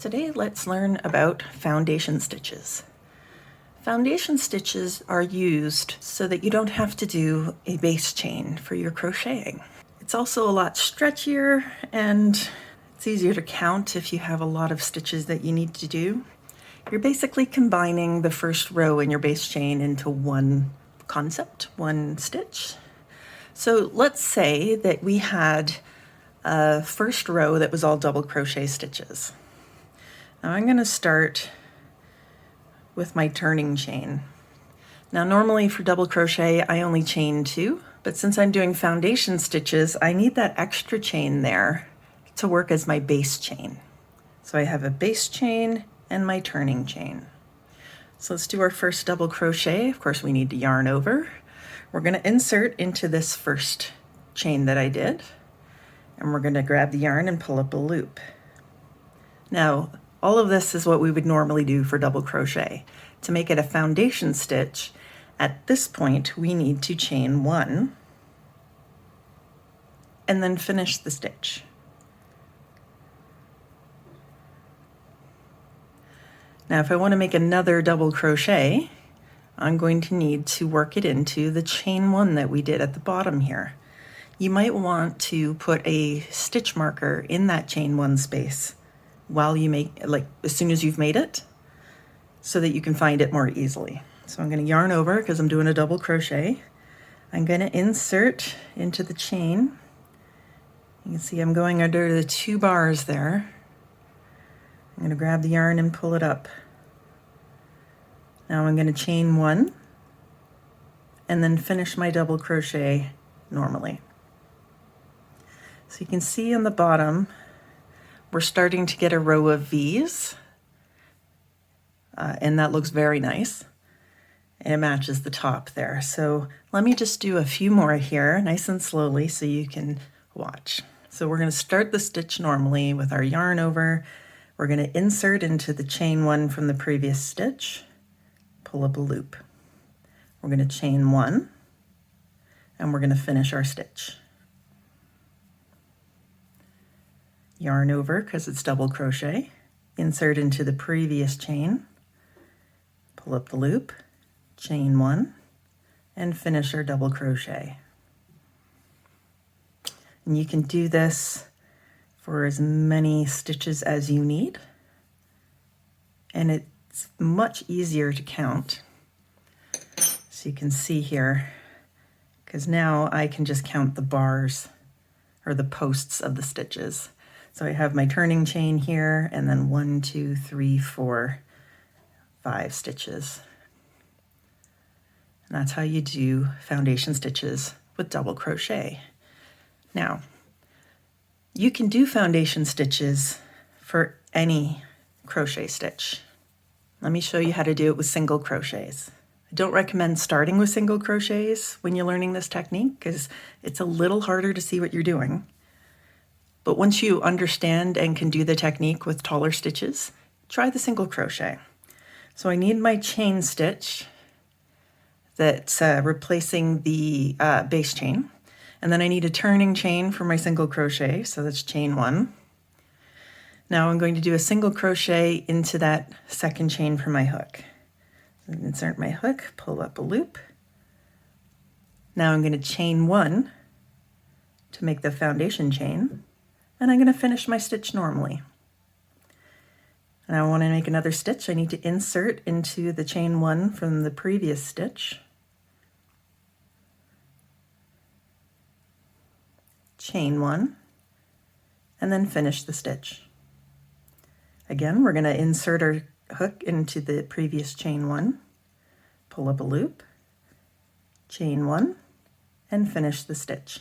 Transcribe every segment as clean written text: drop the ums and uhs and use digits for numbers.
Today let's learn about foundation stitches. Foundation stitches are used so that you don't have to do a base chain for your crocheting. It's also a lot stretchier and it's easier to count if you have a lot of stitches that you need to do. You're basically combining the first row in your base chain into one concept, one stitch. So let's say that we had a first row that was all double crochet stitches. Now I'm going to start with my turning chain. Now normally for double crochet I only chain 2, but since I'm doing foundation stitches I need that extra chain there to work as my base chain. So I have a base chain and my turning chain. So let's do our first double crochet. Of course we need to yarn over. We're going to insert into this first chain that I did, and we're going to grab the yarn and pull up a loop. Now all of this is what we would normally do for double crochet. To make it a foundation stitch, at this point we need to chain 1 and then finish the stitch. Now if I want to make another double crochet, I'm going to need to work it into the chain 1 that we did at the bottom here. You might want to put a stitch marker in that chain 1 space while you make, as soon as you've made it, so that you can find it more easily. So I'm going to yarn over because I'm doing a double crochet. I'm going to insert into the chain. You can see I'm going under the 2 bars there. I'm going to grab the yarn and pull it up. Now I'm going to chain 1 and then finish my double crochet normally. So you can see on the bottom we're starting to get a row of V's, and that looks very nice, and it matches the top there. So let me just do a few more here nice and slowly so you can watch. So we're going to start the stitch normally with our yarn over. We're going to insert into the chain 1 from the previous stitch, pull up a loop. We're going to chain 1 and we're going to finish our stitch. Yarn over because it's double crochet, insert into the previous chain, pull up the loop, chain 1 and finish our double crochet. And you can do this for as many stitches as you need, and it's much easier to count. So you can see here, because now I can just count the bars or the posts of the stitches. So I have my turning chain here, and then 1, 2, 3, 4, 5 stitches. And that's how you do foundation stitches with double crochet. Now, you can do foundation stitches for any crochet stitch. Let me show you how to do it with single crochets. I don't recommend starting with single crochets when you're learning this technique because it's a little harder to see what you're doing. But once you understand and can do the technique with taller stitches, try the single crochet. So I need my chain stitch that's replacing the base chain. And then I need a turning chain for my single crochet, so that's chain 1. Now I'm going to do a single crochet into that second chain for my hook. So insert my hook, pull up a loop. Now I'm going to chain 1 to make the foundation chain, and I'm going to finish my stitch normally. And I want to make another stitch. I need to insert into the chain 1 from the previous stitch, chain 1, and then finish the stitch. Again, we're going to insert our hook into the previous chain 1, pull up a loop, chain 1, and finish the stitch.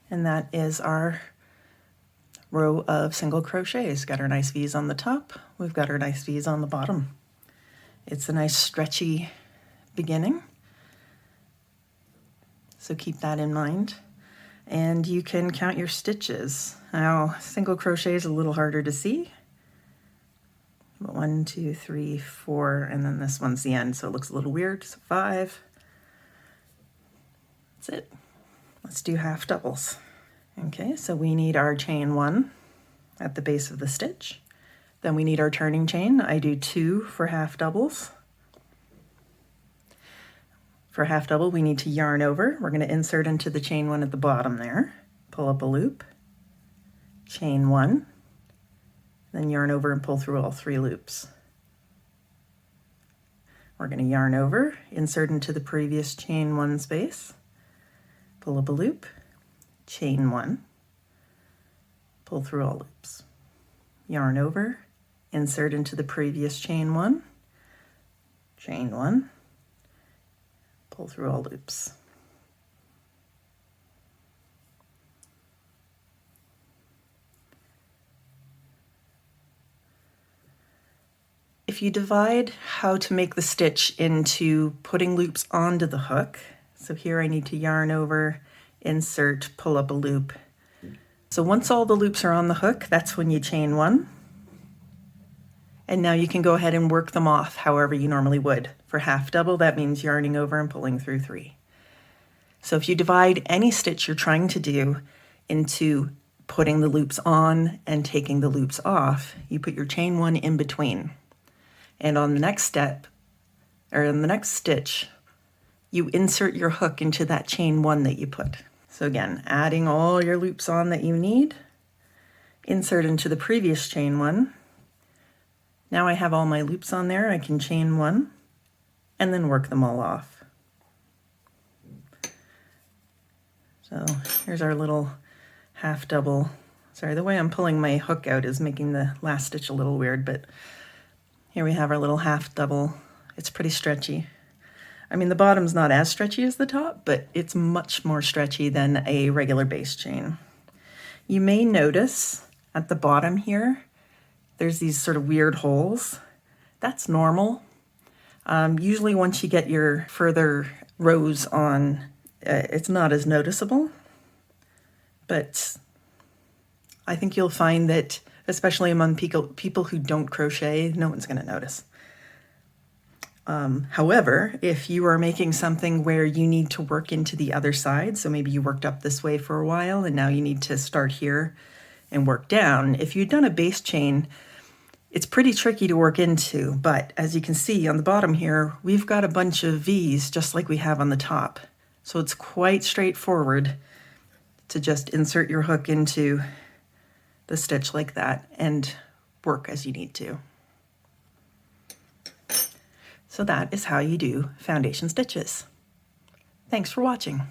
And that is our row of single crochets. Got our nice V's on the top, we've got our nice V's on the bottom. It's a nice stretchy beginning, so keep that in mind. and you can count your stitches. Now, single crochet is a little harder to see. 1, 2, 3, 4, and then this one's the end, so it looks a little weird. So 5. That's it. Let's do half doubles. Okay, so we need our chain 1 at the base of the stitch. Then we need our turning chain. I do 2 for half doubles. For half double, we need to yarn over. We're going to insert into the chain 1 at the bottom there, pull up a loop, chain 1, then yarn over and pull through all 3 loops. We're going to yarn over, insert into the previous chain 1 space, pull up a loop, chain 1, pull through all loops. Yarn over, insert into the previous chain 1, chain 1, pull through all loops. If you divide how to make the stitch into putting loops onto the hook, so here I need to yarn over, insert, pull up a loop. So once all the loops are on the hook, that's when you chain 1. And now you can go ahead and work them off however you normally would. For half double, that means yarning over and pulling through 3. So if you divide any stitch you're trying to do into putting the loops on and taking the loops off, you put your chain 1 in between. And on the next step, or in the next stitch, you insert your hook into that chain 1 that you put. So again, adding all your loops on that you need, insert into the previous chain 1. Now I have all my loops on there, I can chain 1 and then work them all off. So here's our little half double. Sorry, the way I'm pulling my hook out is making the last stitch a little weird, but here we have our little half double. It's pretty stretchy. I mean, the bottom's not as stretchy as the top, but it's much more stretchy than a regular base chain. You may notice at the bottom here, there's these sort of weird holes. That's normal. Usually once you get your further rows on, it's not as noticeable, but I think you'll find that, especially among people who don't crochet, no one's going to notice. However, if you are making something where you need to work into the other side, so maybe you worked up this way for a while and now you need to start here and work down, if you've done a base chain, it's pretty tricky to work into, but as you can see on the bottom here, we've got a bunch of V's just like we have on the top. So it's quite straightforward to just insert your hook into the stitch like that and work as you need to. So that is how you do foundation stitches. Thanks for watching.